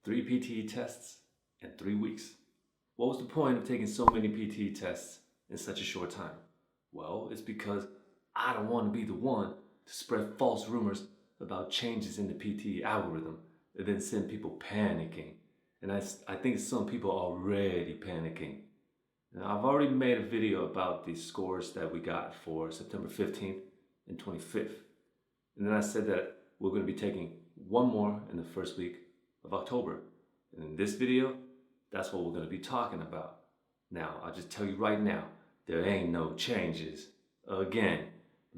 3 PTE tests in 3 weeks. What was the point of taking so many PTE tests in such a short time? Well, it's because I don't want to be the one to spread false rumors about changes in the PTE algorithm and then send people panicking. And I think some people are already panicking. Now, I've already made a video about the scores that we got for September 15th and 25th. And then I said that we're going to be taking one more in the first week of October. And in this video, that's what we're going to be talking about. Now, I'll just tell you right now, there ain't no changes. Again,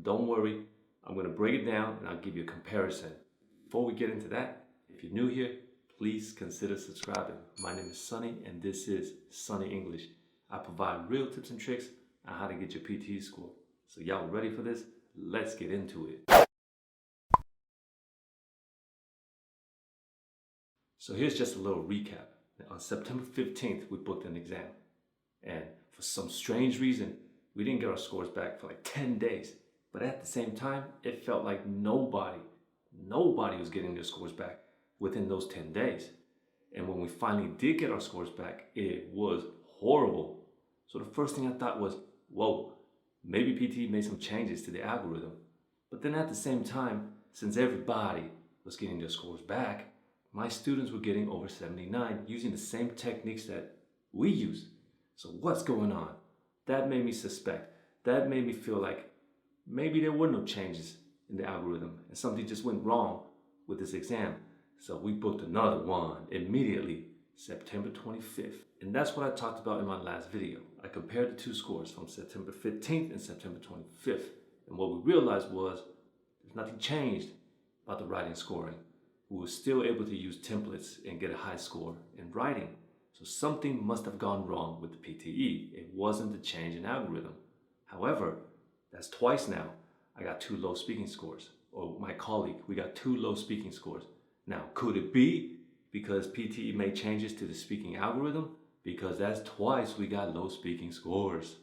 don't worry, I'm going to break it down and I'll give you a comparison. Before we get into that, if you're new here, please consider subscribing. My name is Sonny and this is Sonny English. I provide real tips and tricks on how to get your PTE score. So y'all ready for this? Let's get into it. So here's just a little recap. On September 15th, we booked an exam. And for some strange reason, we didn't get our scores back for like 10 days. But at the same time, it felt like nobody was getting their scores back within those 10 days. And when we finally did get our scores back, it was horrible. So the first thing I thought was, whoa, maybe PTE made some changes to the algorithm. But then at the same time, since everybody was getting their scores back, my students were getting over 79 using the same techniques that we use. So what's going on? That made me suspect. That made me feel like maybe there were no changes in the algorithm and something just went wrong with this exam. So we booked another one immediately, September 25th. And that's what I talked about in my last video. I compared the two scores from September 15th and September 25th. And what we realized was there's nothing changed about the writing scoring. We were still able to use templates and get a high score in writing. So something must have gone wrong with the PTE. It wasn't the change in algorithm. However, that's twice now I got 2 low speaking scores. Or my colleague, we got 2 low speaking scores. Now, could it be because PTE made changes to the speaking algorithm? Because that's twice we got low speaking scores.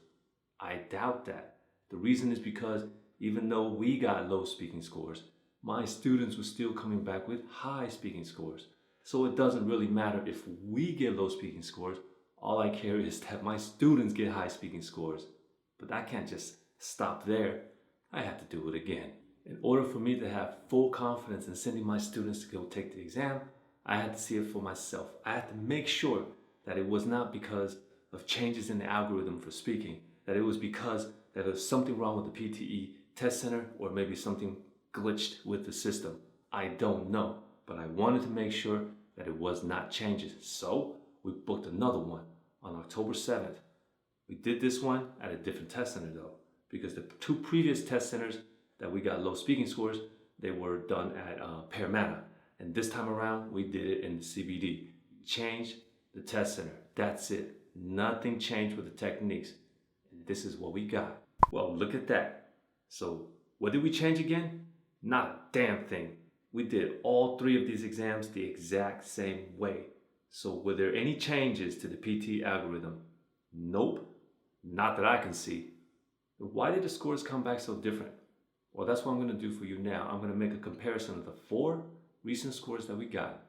I doubt that. The reason is because even though we got low speaking scores, my students were still coming back with high speaking scores. So it doesn't really matter if we get low speaking scores. All I care is that my students get high speaking scores. But I can't just stop there. I have to do it again. In order for me to have full confidence in sending my students to go take the exam, I had to see it for myself. I had to make sure that it was not because of changes in the algorithm for speaking, that it was because there was something wrong with the PTE test center or maybe something glitched with the system. I don't know, but I wanted to make sure that it was not changes. So we booked another one on October 7th. We did this one at a different test center though, because the 2 previous test centers that we got low speaking scores, they were done at Parramatta. And this time around, we did it in the CBD. Changed the test center. That's it. Nothing changed with the techniques. And this is what we got. Well, look at that. So what did we change again? Not a damn thing. We did all 3 of these exams the exact same way. So were there any changes to the PTE algorithm? Nope. Not that I can see. Why did the scores come back so different? Well, that's what I'm going to do for you now. I'm going to make a comparison of the 4 recent scores that we got.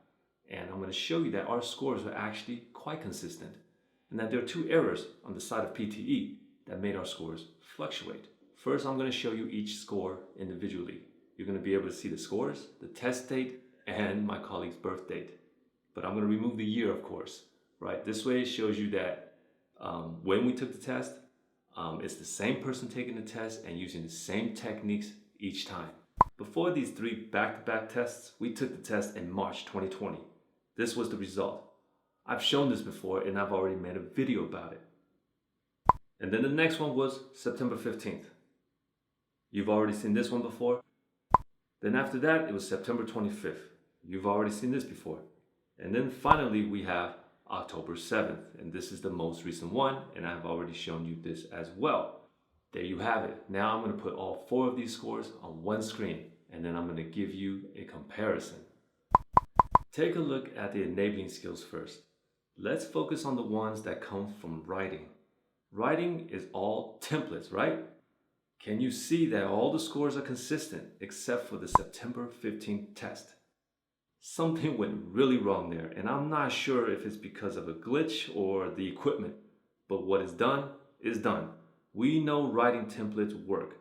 And I'm going to show you that our scores were actually quite consistent. And that there are 2 errors on the side of PTE that made our scores fluctuate. First, I'm going to show you each score individually. You're going to be able to see the scores, the test date, and my colleague's birth date. But I'm going to remove the year, of course, right? This way it shows you that when we took the test, it's the same person taking the test and using the same techniques each time. Before these 3 back-to-back tests, we took the test in March 2020. This was the result. I've shown this before and I've already made a video about it. And then the next one was September 15th. You've already seen this one before. Then after that, it was September 25th. You've already seen this before. And then finally, we have October 7th. And this is the most recent one. And I've already shown you this as well. There you have it. Now I'm going to put all 4 of these scores on one screen. And then I'm going to give you a comparison. Take a look at the enabling skills first. Let's focus on the ones that come from writing. Writing is all templates, right? Can you see that all the scores are consistent except for the September 15th test? Something went really wrong there, and I'm not sure if it's because of a glitch or the equipment. But what is done is done. We know writing templates work.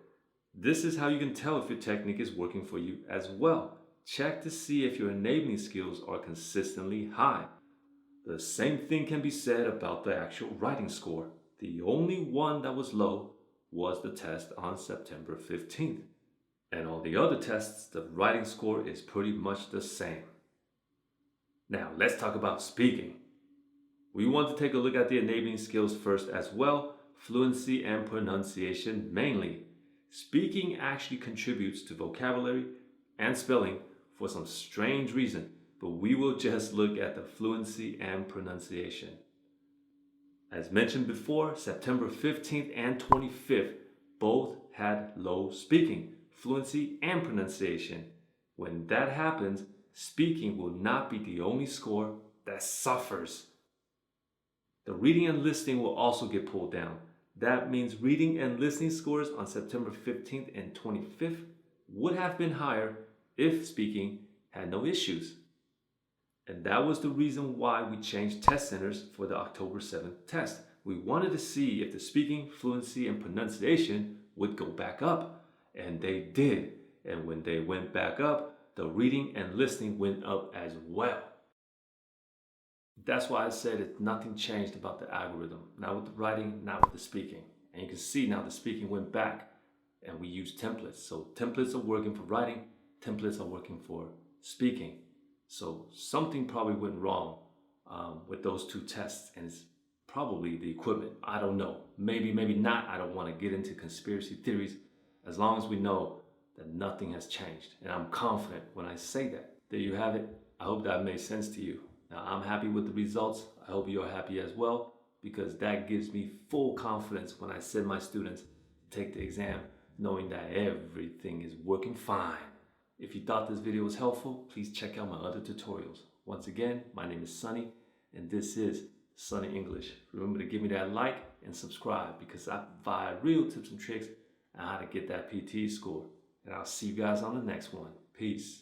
This is how you can tell if your technique is working for you as well. Check to see if your enabling skills are consistently high. The same thing can be said about the actual writing score. The only one that was low was the test on September 15th. And all the other tests, the writing score is pretty much the same. Now, let's talk about speaking. We want to take a look at the enabling skills first as well, fluency and pronunciation mainly. Speaking actually contributes to vocabulary and spelling for some strange reason, but we will just look at the fluency and pronunciation. As mentioned before, September 15th and 25th both had low speaking, fluency, and pronunciation. When that happens, speaking will not be the only score that suffers. The reading and listening will also get pulled down. That means reading and listening scores on September 15th and 25th would have been higher if speaking had no issues. And that was the reason why we changed test centers for the October 7th test. We wanted to see if the speaking, fluency, and pronunciation would go back up. And they did. And when they went back up, the reading and listening went up as well. That's why I said nothing changed about the algorithm. Not with the writing, not with the speaking. And you can see now the speaking went back and we used templates. So templates are working for writing, templates are working for speaking. So something probably went wrong with those two tests, and it's probably the equipment. I don't know. Maybe, maybe not. I don't want to get into conspiracy theories as long as we know that nothing has changed. And I'm confident when I say that. There you have it. I hope that made sense to you. Now, I'm happy with the results. I hope you're happy as well, because that gives me full confidence when I send my students to take the exam, knowing that everything is working fine. If you thought this video was helpful, please check out my other tutorials. Once again, my name is Sonny, and this is Sonny English. Remember to give me that like and subscribe, because I provide real tips and tricks on how to get that PTE score. And I'll see you guys on the next one. Peace.